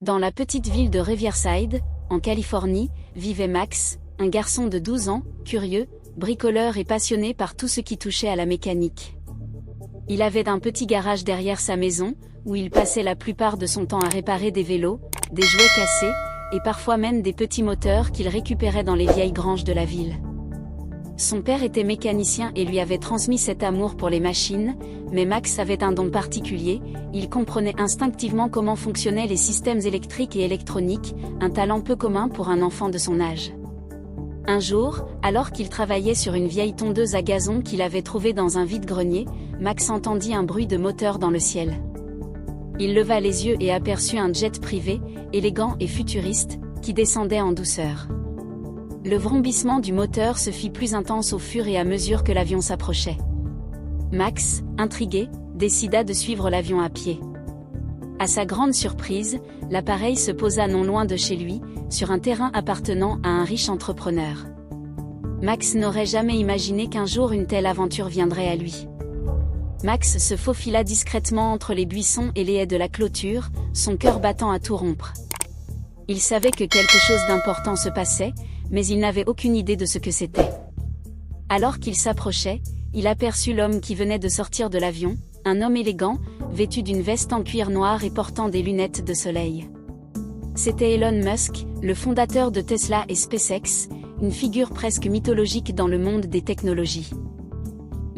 Dans la petite ville de Riverside, en Californie, vivait Max, un garçon de 12 ans, curieux, bricoleur et passionné par tout ce qui touchait à la mécanique. Il avait un petit garage derrière sa maison, où il passait la plupart de son temps à réparer des vélos, des jouets cassés, et parfois même des petits moteurs qu'il récupérait dans les vieilles granges de la ville. Son père était mécanicien et lui avait transmis cet amour pour les machines, mais Max avait un don particulier, il comprenait instinctivement comment fonctionnaient les systèmes électriques et électroniques, un talent peu commun pour un enfant de son âge. Un jour, alors qu'il travaillait sur une vieille tondeuse à gazon qu'il avait trouvée dans un vide-grenier, Max entendit un bruit de moteur dans le ciel. Il leva les yeux et aperçut un jet privé, élégant et futuriste, qui descendait en douceur. Le vrombissement du moteur se fit plus intense au fur et à mesure que l'avion s'approchait. Max, intrigué, décida de suivre l'avion à pied. À sa grande surprise, l'appareil se posa non loin de chez lui, sur un terrain appartenant à un riche entrepreneur. Max n'aurait jamais imaginé qu'un jour une telle aventure viendrait à lui. Max se faufila discrètement entre les buissons et les haies de la clôture, son cœur battant à tout rompre. Il savait que quelque chose d'important se passait, mais il n'avait aucune idée de ce que c'était. Alors qu'il s'approchait, il aperçut l'homme qui venait de sortir de l'avion, un homme élégant, vêtu d'une veste en cuir noir et portant des lunettes de soleil. C'était Elon Musk, le fondateur de Tesla et SpaceX, une figure presque mythologique dans le monde des technologies.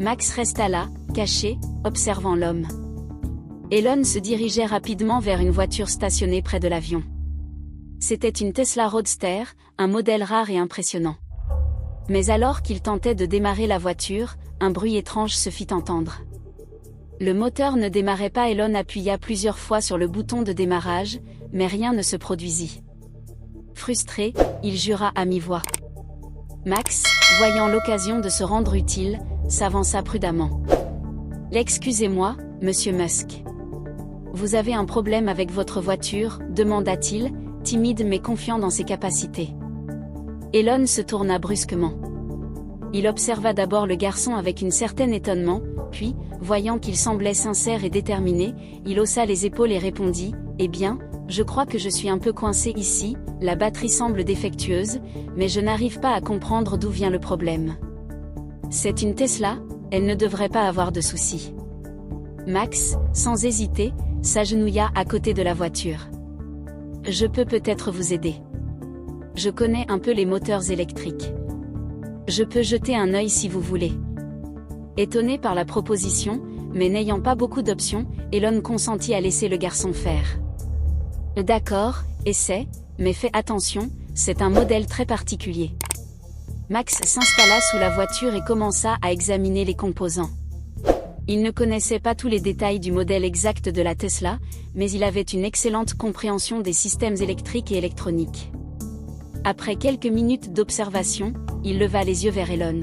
Max resta là, caché, observant l'homme. Elon se dirigeait rapidement vers une voiture stationnée près de l'avion. C'était une Tesla Roadster, un modèle rare et impressionnant. Mais alors qu'il tentait de démarrer la voiture, un bruit étrange se fit entendre. Le moteur ne démarrait pas. Elon appuya plusieurs fois sur le bouton de démarrage, mais rien ne se produisit. Frustré, il jura à mi-voix. Max, voyant l'occasion de se rendre utile, s'avança prudemment. « Excusez-moi, monsieur Musk. Vous avez un problème avec votre voiture ?» demanda-t-il, timide mais confiant dans ses capacités. Elon se tourna brusquement. Il observa d'abord le garçon avec un certain étonnement, puis, voyant qu'il semblait sincère et déterminé, il haussa les épaules et répondit « Eh bien, je crois que je suis un peu coincé ici, la batterie semble défectueuse, mais je n'arrive pas à comprendre d'où vient le problème. » C'est une Tesla, elle ne devrait pas avoir de soucis. Max, sans hésiter, s'agenouilla à côté de la voiture. « Je peux peut-être vous aider. Je connais un peu les moteurs électriques. Je peux jeter un œil si vous voulez. » Étonné par la proposition, mais n'ayant pas beaucoup d'options, Elon consentit à laisser le garçon faire. « D'accord, essaie, mais fais attention, c'est un modèle très particulier. » Max s'installa sous la voiture et commença à examiner les composants. Il ne connaissait pas tous les détails du modèle exact de la Tesla, mais il avait une excellente compréhension des systèmes électriques et électroniques. Après quelques minutes d'observation, il leva les yeux vers Elon.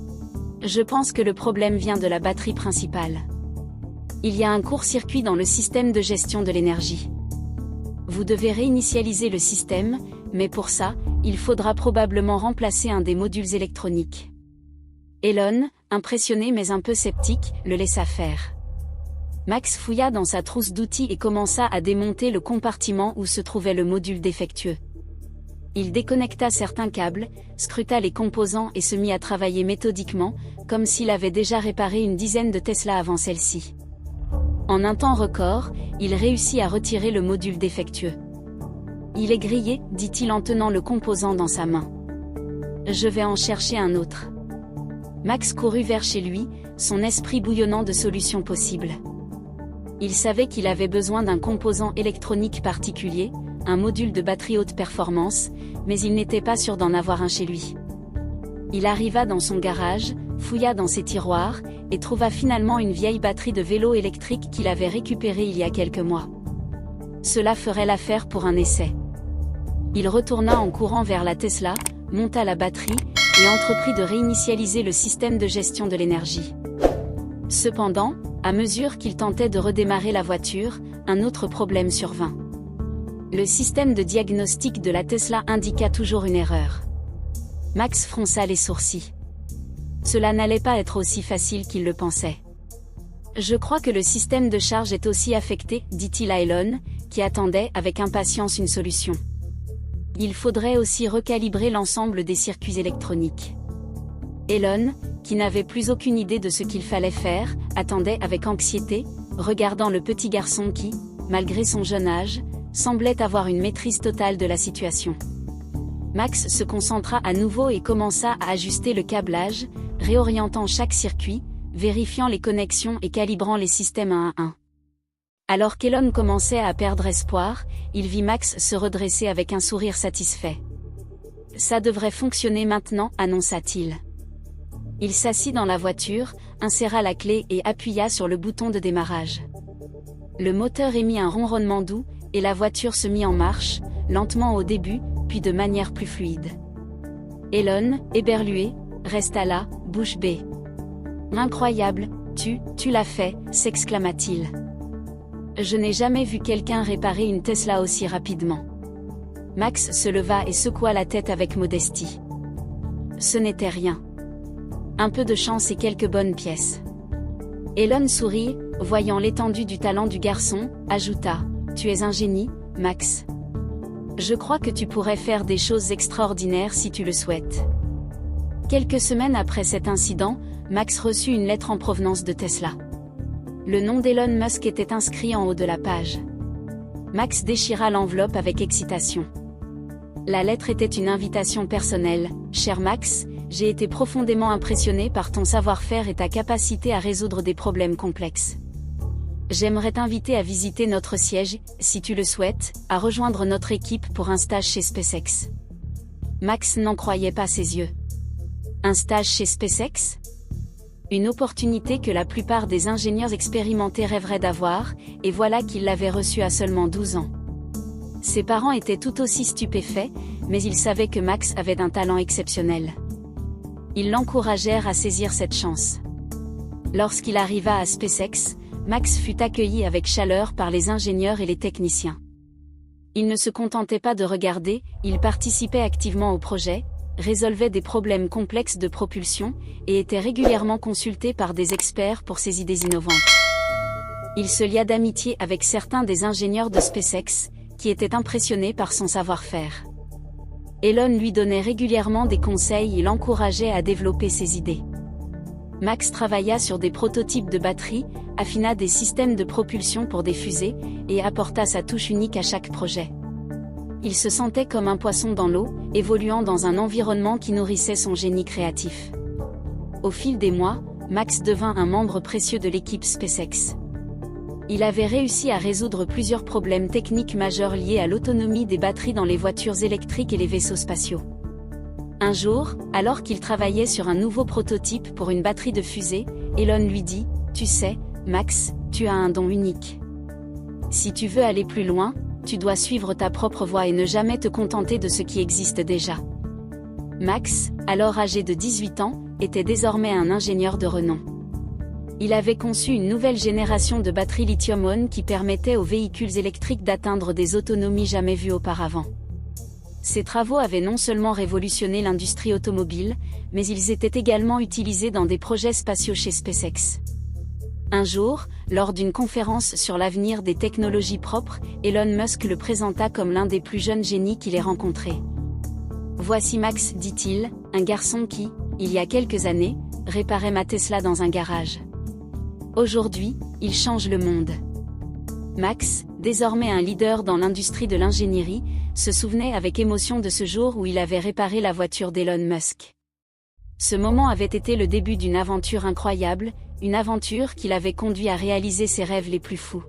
« Je pense que le problème vient de la batterie principale. Il y a un court-circuit dans le système de gestion de l'énergie. Vous devez réinitialiser le système, mais pour ça, il faudra probablement remplacer un des modules électroniques. » Elon, impressionné mais un peu sceptique, le laissa faire. Max fouilla dans sa trousse d'outils et commença à démonter le compartiment où se trouvait le module défectueux. Il déconnecta certains câbles, scruta les composants et se mit à travailler méthodiquement, comme s'il avait déjà réparé une dizaine de Tesla avant celle-ci. En un temps record, il réussit à retirer le module défectueux. « Il est grillé, dit-il en tenant le composant dans sa main. Je vais en chercher un autre. » Max courut vers chez lui, son esprit bouillonnant de solutions possibles. Il savait qu'il avait besoin d'un composant électronique particulier, un module de batterie haute performance, mais il n'était pas sûr d'en avoir un chez lui. Il arriva dans son garage, fouilla dans ses tiroirs, et trouva finalement une vieille batterie de vélo électrique qu'il avait récupérée il y a quelques mois. Cela ferait l'affaire pour un essai. Il retourna en courant vers la Tesla, monta la batterie, et entreprit de réinitialiser le système de gestion de l'énergie. Cependant, à mesure qu'il tentait de redémarrer la voiture, un autre problème survint. Le système de diagnostic de la Tesla indiqua toujours une erreur. Max fronça les sourcils. Cela n'allait pas être aussi facile qu'il le pensait. « Je crois que le système de charge est aussi affecté, dit-il à Elon, qui attendait avec impatience une solution. Il faudrait aussi recalibrer l'ensemble des circuits électroniques. Elon, qui n'avait plus aucune idée de ce qu'il fallait faire, attendait avec anxiété, regardant le petit garçon qui, malgré son jeune âge, semblait avoir une maîtrise totale de la situation. Max se concentra à nouveau et commença à ajuster le câblage, réorientant chaque circuit, vérifiant les connexions et calibrant les systèmes un à un. Alors qu'Elon commençait à perdre espoir, il vit Max se redresser avec un sourire satisfait. « Ça devrait fonctionner maintenant », annonça-t-il. Il s'assit dans la voiture, inséra la clé et appuya sur le bouton de démarrage. Le moteur émit un ronronnement doux, et la voiture se mit en marche, lentement au début, puis de manière plus fluide. Elon, éberlué, resta là, bouche bée. « Incroyable, tu l'as fait », s'exclama-t-il. « Je n'ai jamais vu quelqu'un réparer une Tesla aussi rapidement. » Max se leva et secoua la tête avec modestie. Ce n'était rien. Un peu de chance et quelques bonnes pièces. Elon sourit, voyant l'étendue du talent du garçon, ajouta « Tu es un génie, Max. Je crois que tu pourrais faire des choses extraordinaires si tu le souhaites. » Quelques semaines après cet incident, Max reçut une lettre en provenance de Tesla. Le nom d'Elon Musk était inscrit en haut de la page. Max déchira l'enveloppe avec excitation. La lettre était une invitation personnelle. « Cher Max, j'ai été profondément impressionné par ton savoir-faire et ta capacité à résoudre des problèmes complexes. J'aimerais t'inviter à visiter notre siège, si tu le souhaites, à rejoindre notre équipe pour un stage chez SpaceX. » Max n'en croyait pas ses yeux. Un stage chez SpaceX ? Une opportunité que la plupart des ingénieurs expérimentés rêveraient d'avoir, et voilà qu'il l'avait reçue à seulement 12 ans. Ses parents étaient tout aussi stupéfaits, mais ils savaient que Max avait un talent exceptionnel. Ils l'encouragèrent à saisir cette chance. Lorsqu'il arriva à SpaceX, Max fut accueilli avec chaleur par les ingénieurs et les techniciens. Il ne se contentait pas de regarder, il participait activement au projet, résolvait des problèmes complexes de propulsion, et était régulièrement consulté par des experts pour ses idées innovantes. Il se lia d'amitié avec certains des ingénieurs de SpaceX, qui étaient impressionnés par son savoir-faire. Elon lui donnait régulièrement des conseils et l'encourageait à développer ses idées. Max travailla sur des prototypes de batteries, affina des systèmes de propulsion pour des fusées, et apporta sa touche unique à chaque projet. Il se sentait comme un poisson dans l'eau, évoluant dans un environnement qui nourrissait son génie créatif. Au fil des mois, Max devint un membre précieux de l'équipe SpaceX. Il avait réussi à résoudre plusieurs problèmes techniques majeurs liés à l'autonomie des batteries dans les voitures électriques et les vaisseaux spatiaux. Un jour, alors qu'il travaillait sur un nouveau prototype pour une batterie de fusée, Elon lui dit « Tu sais, Max, tu as un don unique. Si tu veux aller plus loin, tu dois suivre ta propre voie et ne jamais te contenter de ce qui existe déjà. » Max, alors âgé de 18 ans, était désormais un ingénieur de renom. Il avait conçu une nouvelle génération de batteries lithium-ion qui permettait aux véhicules électriques d'atteindre des autonomies jamais vues auparavant. Ces travaux avaient non seulement révolutionné l'industrie automobile, mais ils étaient également utilisés dans des projets spatiaux chez SpaceX. Un jour, lors d'une conférence sur l'avenir des technologies propres, Elon Musk le présenta comme l'un des plus jeunes génies qu'il ait rencontrés. « Voici Max, dit-il, un garçon qui, il y a quelques années, réparait ma Tesla dans un garage. Aujourd'hui, il change le monde. » Max, désormais un leader dans l'industrie de l'ingénierie, se souvenait avec émotion de ce jour où il avait réparé la voiture d'Elon Musk. Ce moment avait été le début d'une aventure incroyable, une aventure qui l'avait conduit à réaliser ses rêves les plus fous.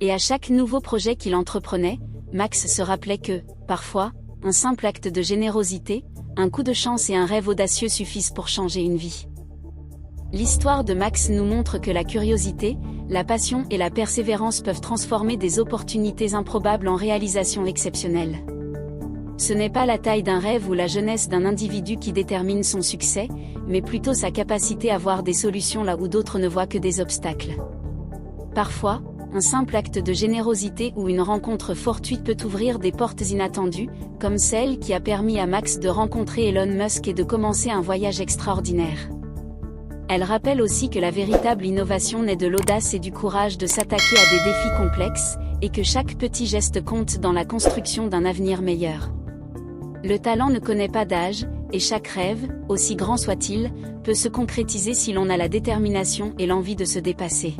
Et à chaque nouveau projet qu'il entreprenait, Max se rappelait que, parfois, un simple acte de générosité, un coup de chance et un rêve audacieux suffisent pour changer une vie. L'histoire de Max nous montre que la curiosité, la passion et la persévérance peuvent transformer des opportunités improbables en réalisations exceptionnelles. Ce n'est pas la taille d'un rêve ou la jeunesse d'un individu qui détermine son succès, mais plutôt sa capacité à voir des solutions là où d'autres ne voient que des obstacles. Parfois, un simple acte de générosité ou une rencontre fortuite peut ouvrir des portes inattendues, comme celle qui a permis à Max de rencontrer Elon Musk et de commencer un voyage extraordinaire. Elle rappelle aussi que la véritable innovation naît de l'audace et du courage de s'attaquer à des défis complexes, et que chaque petit geste compte dans la construction d'un avenir meilleur. Le talent ne connaît pas d'âge, et chaque rêve, aussi grand soit-il, peut se concrétiser si l'on a la détermination et l'envie de se dépasser.